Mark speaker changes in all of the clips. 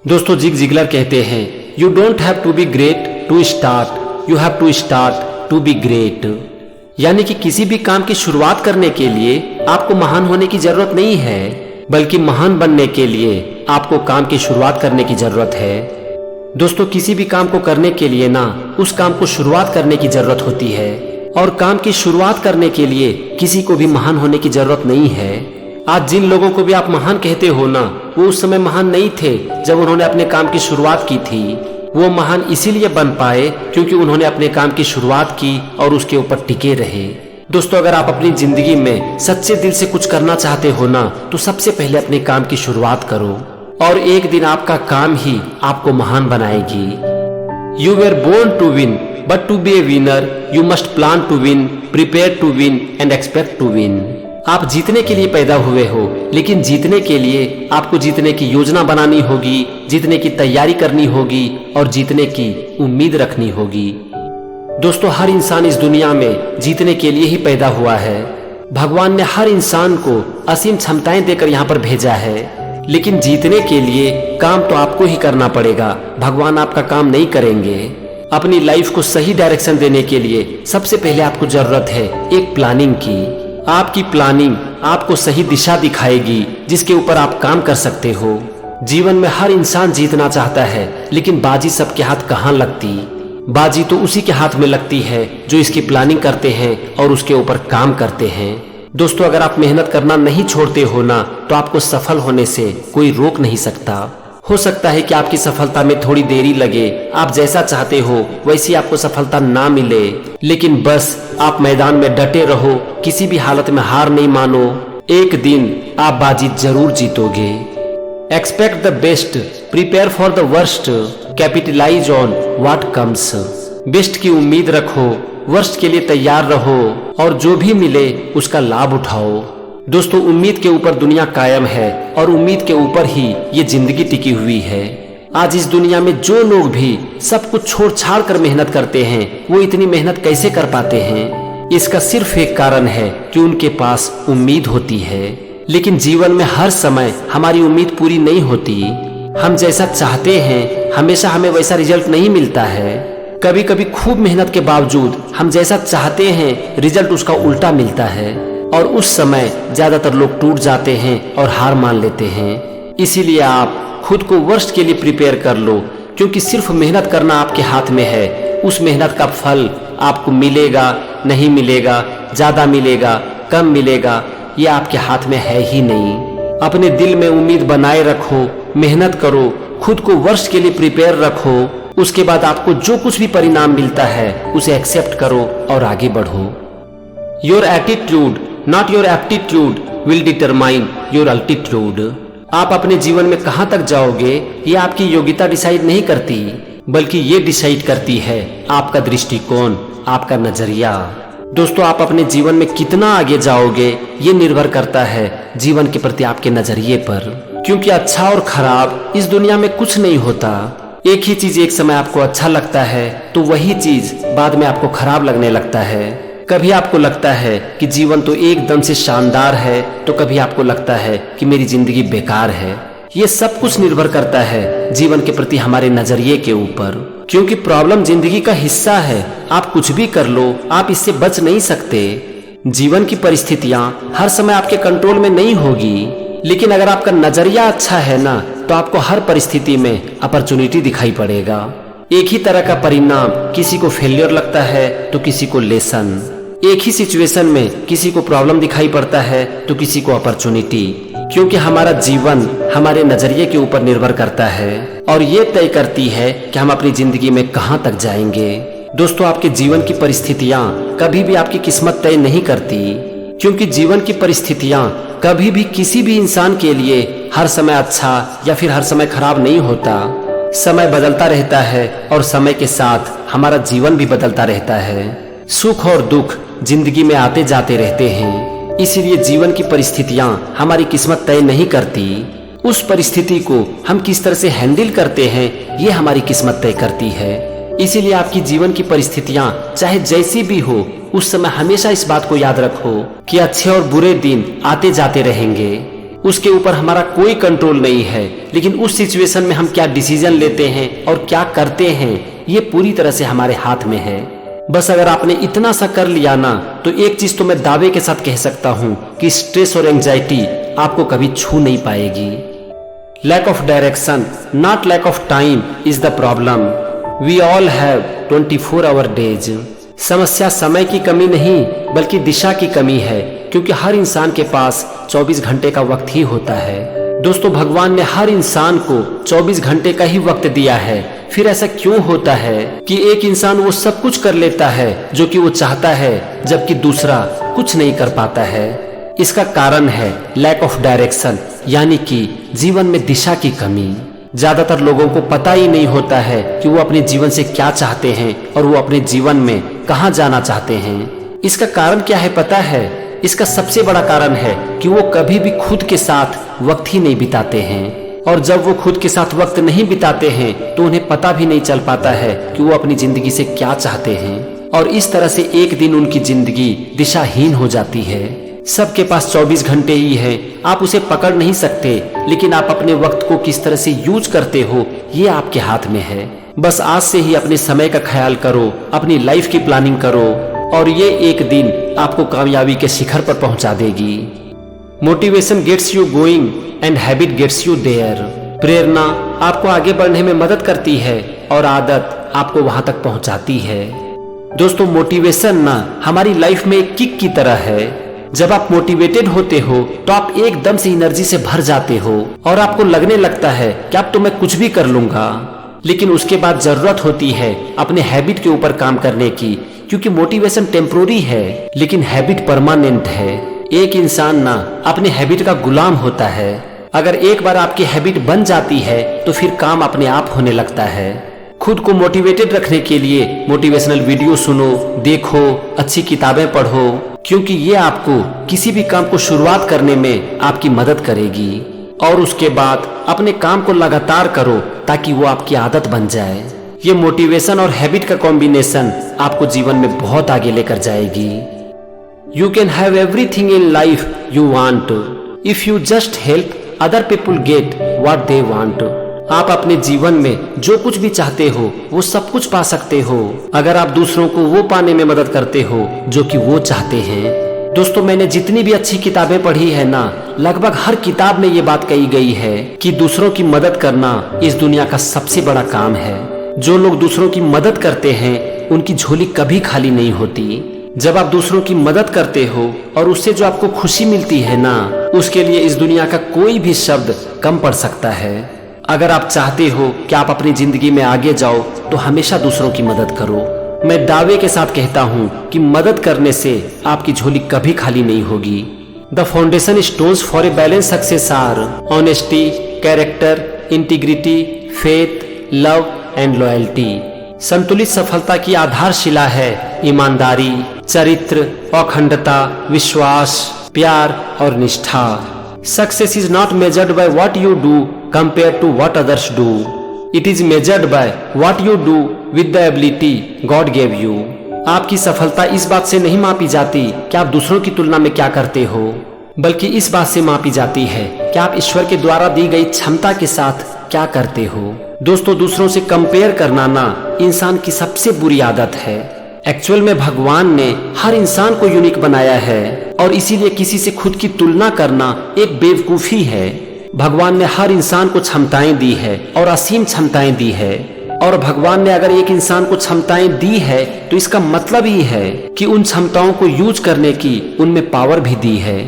Speaker 1: दोस्तों zig Ziglar कहते हैं you don't have to be great to start, you have to start to be great. यानी कि किसी भी काम की शुरुआत करने के लिए आपको महान होने की जरूरत नहीं है, बल्कि महान बनने के लिए आपको काम की शुरुआत करने की जरूरत है। दोस्तों किसी भी काम को करने के लिए ना उस काम को शुरुआत करने की जरूरत होती है, और काम की शुरुआत करने के लिए किसी को भी महान होने की जरूरत नहीं है। आज जिन लोगों को भी आप महान कहते हो ना, वो उस समय महान नहीं थे जब उन्होंने अपने काम की शुरुआत की थी। वो महान इसीलिए बन पाए क्योंकि उन्होंने अपने काम की शुरुआत की और उसके ऊपर टिके रहे। दोस्तों अगर आप अपनी जिंदगी में सच्चे दिल से कुछ करना चाहते हो ना, तो सबसे पहले अपने काम की शुरुआत करो, और एक दिन आपका काम ही आपको महान बनाएगी। You were born to win, but to be a winner you must plan to win, prepare to win and expect to win. आप जीतने के लिए पैदा हुए हो, लेकिन जीतने के लिए आपको जीतने की योजना बनानी होगी, जीतने की तैयारी करनी होगी और जीतने की उम्मीद रखनी होगी। दोस्तों हर इंसान इस दुनिया में जीतने के लिए ही पैदा हुआ है। भगवान ने हर इंसान को असीम क्षमताएं देकर यहाँ पर भेजा है, लेकिन जीतने के लिए काम तो आपको ही करना पड़ेगा, भगवान आपका काम नहीं करेंगे। अपनी लाइफ को सही डायरेक्शन देने के लिए सबसे पहले आपको जरूरत है एक प्लानिंग की। आपकी प्लानिंग आपको सही दिशा दिखाएगी जिसके ऊपर आप काम कर सकते हो। जीवन में हर इंसान जीतना चाहता है, लेकिन बाजी सबके हाथ कहाँ लगती। बाजी तो उसी के हाथ में लगती है जो इसकी प्लानिंग करते हैं और उसके ऊपर काम करते हैं। दोस्तों अगर आप मेहनत करना नहीं छोड़ते हो ना, तो आपको सफल होने से कोई रोक नहीं सकता। हो सकता है कि आपकी सफलता में थोड़ी देरी लगे, आप जैसा चाहते हो वैसी आपको सफलता ना मिले, लेकिन बस आप मैदान में डटे रहो, किसी भी हालत में हार नहीं मानो। एक दिन आप बाजी जरूर जीतोगे। Expect the best, prepare for the worst, capitalise on what comes. Best की उम्मीद रखो, वर्स्ट के लिए तैयार रहो, और जो भी मिले उसका लाभ उठाओ। दोस्तों उम्मीद के ऊपर दुनिया कायम है, और उम्मीद के ऊपर ही ये जिंदगी टिकी हुई है। आज इस दुनिया में जो लोग भी सब कुछ छोड़ छाड़ कर मेहनत करते हैं, वो इतनी मेहनत कैसे कर पाते हैं? इसका सिर्फ एक कारण है कि उनके पास उम्मीद होती है। लेकिन जीवन में हर समय हमारी उम्मीद पूरी नहीं होती। हम जैसा चाहते हैं हमेशा हमें वैसा रिजल्ट नहीं मिलता है। कभी कभी खूब मेहनत के बावजूद हम जैसा चाहते हैं रिजल्ट उसका उल्टा मिलता है, और उस समय ज्यादातर लोग टूट जाते हैं और हार मान लेते हैं। इसीलिए आप खुद को वर्स्ट के लिए प्रिपेयर कर लो, क्योंकि सिर्फ मेहनत करना आपके हाथ में है। उस मेहनत का फल आपको मिलेगा नहीं मिलेगा, ज्यादा मिलेगा कम मिलेगा, ये आपके हाथ में है ही नहीं। अपने दिल में उम्मीद बनाए रखो, मेहनत करो, खुद को वर्स्ट के लिए प्रिपेयर रखो। उसके बाद आपको जो कुछ भी परिणाम मिलता है उसे एक्सेप्ट करो और आगे बढ़ो। Your attitude not your aptitude will determine your altitude. आप अपने जीवन में कहां तक जाओगे ये आपकी योग्यता डिसाइड नहीं करती, बल्कि ये डिसाइड करती है आपका दृष्टिकोण, आपका नजरिया। दोस्तों आप अपने जीवन में कितना आगे जाओगे ये निर्भर करता है जीवन के प्रति आपके नजरिए पर, क्योंकि अच्छा और खराब इस दुनिया में कुछ नहीं होता। एक ही चीज एक समय आपको अच्छा लगता है तो वही चीज बाद में आपको खराब लगने लगता है। कभी आपको लगता है कि जीवन तो एकदम से शानदार है, तो कभी आपको लगता है कि मेरी जिंदगी बेकार है। ये सब कुछ निर्भर करता है जीवन के प्रति हमारे नजरिए के ऊपर, क्योंकि प्रॉब्लम जिंदगी का हिस्सा है। आप कुछ भी कर लो, आप इससे बच नहीं सकते। जीवन की परिस्थितियां हर समय आपके कंट्रोल में नहीं होगी, लेकिन अगर आपका नजरिया अच्छा है ना, तो आपको हर परिस्थिति में अपॉर्चुनिटी दिखाई पड़ेगा। एक ही तरह का परिणाम किसी को फेलियर लगता है तो किसी को लेसन। एक ही सिचुएशन में किसी को प्रॉब्लम दिखाई पड़ता है तो किसी को अपॉर्चुनिटी, क्योंकि हमारा जीवन हमारे नजरिए के ऊपर निर्भर करता है, और ये तय करती है कि हम अपनी जिंदगी में कहां तक जाएंगे। दोस्तों आपके जीवन की परिस्थितियां कभी भी आपकी किस्मत तय नहीं करती, क्योंकि जीवन की परिस्थितियां कभी भी किसी भी इंसान के लिए हर समय अच्छा या फिर हर समय खराब नहीं होता। समय बदलता रहता है, और समय के साथ हमारा जीवन भी बदलता रहता है। सुख और दुख जिंदगी में आते जाते रहते हैं, इसीलिए जीवन की परिस्थितियां हमारी किस्मत तय नहीं करती। उस परिस्थिति को हम किस तरह से हैंडल करते हैं ये हमारी किस्मत तय करती है। इसीलिए आपकी जीवन की परिस्थितियां चाहे जैसी भी हो, उस समय हमेशा इस बात को याद रखो कि अच्छे और बुरे दिन आते जाते रहेंगे। उसके ऊपर हमारा कोई कंट्रोल नहीं है, लेकिन उस सिचुएशन में हम क्या डिसीजन लेते हैं और क्या करते हैं ये पूरी तरह से हमारे हाथ में है। बस अगर आपने इतना सा कर लिया ना, तो एक चीज तो मैं दावे के साथ कह सकता हूं कि स्ट्रेस और एंजाइटी आपको कभी छू नहीं पाएगी। Lack of direction not lack of time is the problem. We all have 24 hour days. समस्या समय की कमी नहीं बल्कि दिशा की कमी है, क्योंकि हर इंसान के पास 24 घंटे का वक्त ही होता है। दोस्तों, भगवान ने हर इंसान को 24 घंटे का ही वक्त दिया है। फिर ऐसा क्यों होता है कि एक इंसान वो सब कुछ कर लेता है जो कि वो चाहता है, जबकि दूसरा कुछ नहीं कर पाता है? इसका कारण है लैक ऑफ डायरेक्शन, यानी कि जीवन में दिशा की कमी। ज्यादातर लोगों को पता ही नहीं होता है कि वो अपने जीवन से क्या चाहते हैं और वो अपने जीवन में कहाँ जाना चाहते हैं। इसका कारण क्या है पता है? इसका सबसे बड़ा कारण है कि वो कभी भी खुद के साथ वक्त ही नहीं बिताते हैं, और जब वो खुद के साथ वक्त नहीं बिताते हैं तो उन्हें पता भी नहीं चल पाता है कि वो अपनी जिंदगी से क्या चाहते हैं, और इस तरह से एक दिन उनकी जिंदगी दिशाहीन हो जाती है। सबके पास 24 घंटे ही है, आप उसे पकड़ नहीं सकते, लेकिन आप अपने वक्त को किस तरह से यूज करते हो ये आपके हाथ में है। बस आज से ही अपने समय का ख्याल करो, अपनी लाइफ की प्लानिंग करो, और ये एक दिन आपको कामयाबी के शिखर पर पहुंचा देगी। Motivation gets you going and habit gets you there. प्रेरणा आपको आगे बढ़ने में मदद करती है और आदत आपको वहां तक पहुंचाती है। दोस्तों, मोटिवेशन ना हमारी लाइफ में एक किक की तरह है। जब आप मोटिवेटेड होते हो तो आप एकदम से एनर्जी से भर जाते हो और आपको लगने लगता है कि अब तो मैं कुछ भी कर लूंगा। लेकिन उसके बाद जरूरत होती है अपने हैबिट के ऊपर काम करने की, क्योंकि मोटिवेशन टेम्पोररी है लेकिन हैबिट परमानेंट है। एक इंसान ना अपने हैबिट का गुलाम होता है। अगर एक बार आपकी हैबिट बन जाती है तो फिर काम अपने आप होने लगता है। खुद को मोटिवेटेड रखने के लिए मोटिवेशनल वीडियो सुनो, देखो, अच्छी किताबें पढ़ो, क्योंकि ये आपको किसी भी काम को शुरुआत करने में आपकी मदद करेगी। और उसके बाद अपने काम को लगातार करो ताकि वो आपकी आदत बन जाए। ये मोटिवेशन और हैबिट का कॉम्बिनेशन आपको जीवन में बहुत आगे लेकर जाएगी। You can have everything in life you want if you just help other people get what they want. आप अपने जीवन में जो कुछ भी चाहते हो वो सब कुछ पा सकते हो अगर आप दूसरों को वो पाने में मदद करते हो जो कि वो चाहते हैं। दोस्तों, मैंने जितनी भी अच्छी किताबें पढ़ी है ना, लगभग हर किताब में ये बात कही गई है कि दूसरों की मदद करना इस दुनिया का सबसे बड़ा काम है। जो लोग दूसरों की मदद करते हैं उनकी झोली कभी खाली नहीं होती। जब आप दूसरों की मदद करते हो और उससे जो आपको खुशी मिलती है ना, उसके लिए इस दुनिया का कोई भी शब्द कम पड़ सकता है। अगर आप चाहते हो कि आप अपनी जिंदगी में आगे जाओ तो हमेशा दूसरों की मदद करो। मैं दावे के साथ कहता हूँ कि मदद करने से आपकी झोली कभी खाली नहीं होगी। The foundation stones for a balance success are honesty, character, integrity, faith, love and loyalty. संतुलित सफलता की आधारशिला है ईमानदारी, चरित्र, अखंडता, विश्वास, प्यार और निष्ठा। Success is not measured by what you do compared to what others do. It is measured by what you do with the ability God gave you. आपकी सफलता इस बात से नहीं मापी जाती कि आप दूसरों की तुलना में क्या करते हो, बल्कि इस बात से मापी जाती है कि आप ईश्वर के द्वारा दी गई क्षमता के साथ क्या करते हो। दोस्तों, दूसरों से कंपेयर करना ना इंसान की सबसे बुरी आदत है। एक्चुअल में भगवान ने हर इंसान को यूनिक बनाया है और इसीलिए किसी से खुद की तुलना करना एक बेवकूफी है। भगवान ने हर इंसान को क्षमताएं दी है और असीम क्षमताएं दी है, और भगवान ने अगर एक इंसान को क्षमताएं दी है तो इसका मतलब ही है कि उन क्षमताओं को यूज करने की उनमें पावर भी दी है।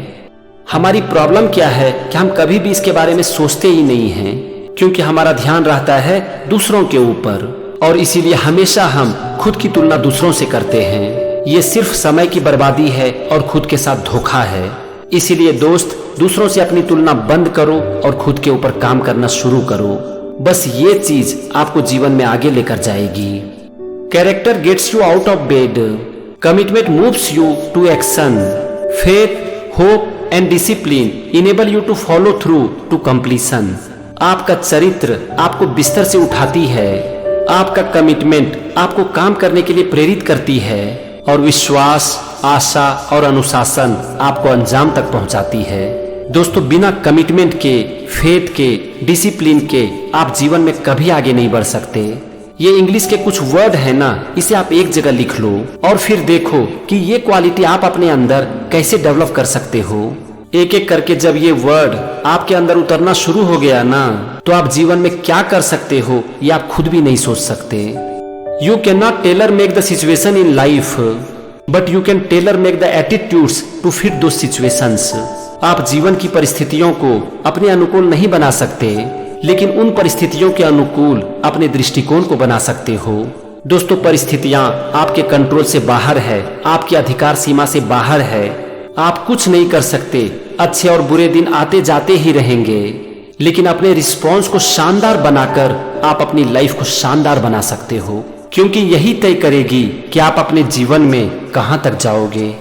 Speaker 1: हमारी प्रॉब्लम क्या है कि हम कभी भी इसके बारे में सोचते ही नहीं हैं, क्योंकि हमारा ध्यान रहता है दूसरों के ऊपर, और इसीलिए हमेशा हम खुद की तुलना दूसरों से करते हैं। ये सिर्फ समय की बर्बादी है और खुद के साथ धोखा है। इसीलिए दोस्त, दूसरों से अपनी तुलना बंद करो और खुद के ऊपर काम करना शुरू करो। बस ये चीज आपको जीवन में आगे लेकर जाएगी। Character gets you out of bed, commitment moves you to action, faith, hope and discipline enable you to follow through to completion. आपका चरित्र आपको बिस्तर से उठाती है, आपका कमिटमेंट आपको काम करने के लिए प्रेरित करती है, और विश्वास, आशा और अनुशासन आपको अंजाम तक पहुंचाती है। दोस्तों, बिना कमिटमेंट के, फेथ के, डिसिप्लिन के आप जीवन में कभी आगे नहीं बढ़ सकते। ये इंग्लिश के कुछ वर्ड है ना, इसे आप एक जगह लिख लो और फिर देखो कि ये क्वालिटी आप अपने अंदर कैसे डेवलप कर सकते हो। एक एक करके जब ये वर्ड आपके अंदर उतरना शुरू हो गया ना, तो आप जीवन में क्या कर सकते हो ये आप खुद भी नहीं सोच सकते। You can not tailor make the situation in life, but you can tailor make the attitudes to fit those situations. आप जीवन की परिस्थितियों को अपने अनुकूल नहीं बना सकते, लेकिन उन परिस्थितियों के अनुकूल अपने दृष्टिकोण को बना सकते हो। दोस्तों, परिस्थितियां आपके कंट्रोल से बाहर है, आपके अधिकार सीमा से बाहर है। आप कुछ नहीं कर सकते। अच्छे और बुरे दिन आते जाते ही रहेंगे, लेकिन अपने रिस्पॉन्स को शानदार बनाकर आप अपनी लाइफ को शानदार बना सकते हो, क्योंकि यही तय करेगी कि आप अपने जीवन में कहां तक जाओगे।